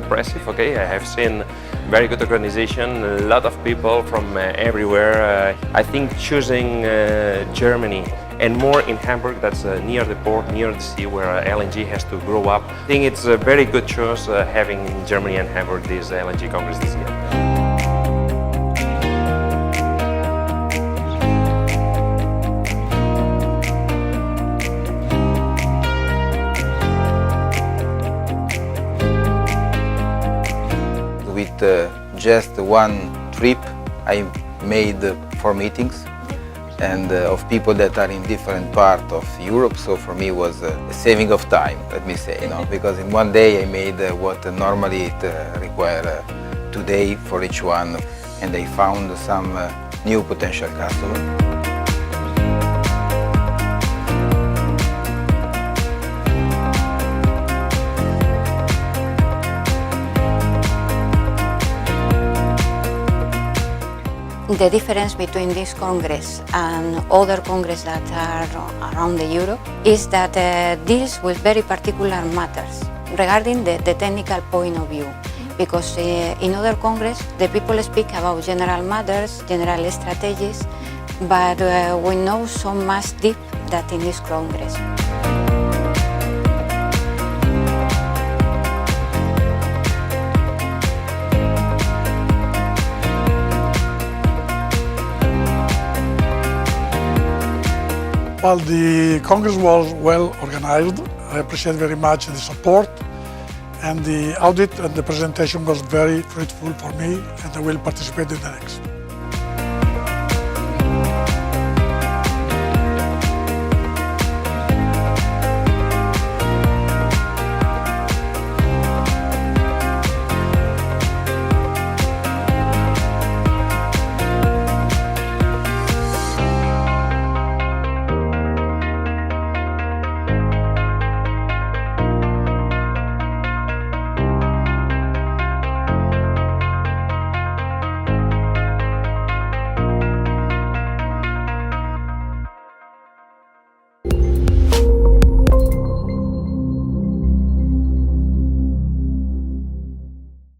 impressive. Okay, I have seen very good organization, a lot of people from everywhere. I think choosing Germany and more in Hamburg, that's near the port, near the sea, where LNG has to grow up. I think it's a very good choice having in Germany and Hamburg this LNG Congress this year. With just one trip, I made 4 meetings and of people that are in different parts of Europe. So for me it was a saving of time, let me say, because in one day I made what normally it requires 2 days for each one, and I found some new potential customers. The difference between this Congress and other congresses that are around Europe is that deals with very particular matters regarding the technical point of view. Because in other Congress, the people speak about general matters, general strategies, but we know so much deep that in this Congress. Well, the Congress was well organized. I appreciate very much the support, and the audit and the presentation was very fruitful for me, and I will participate in the next.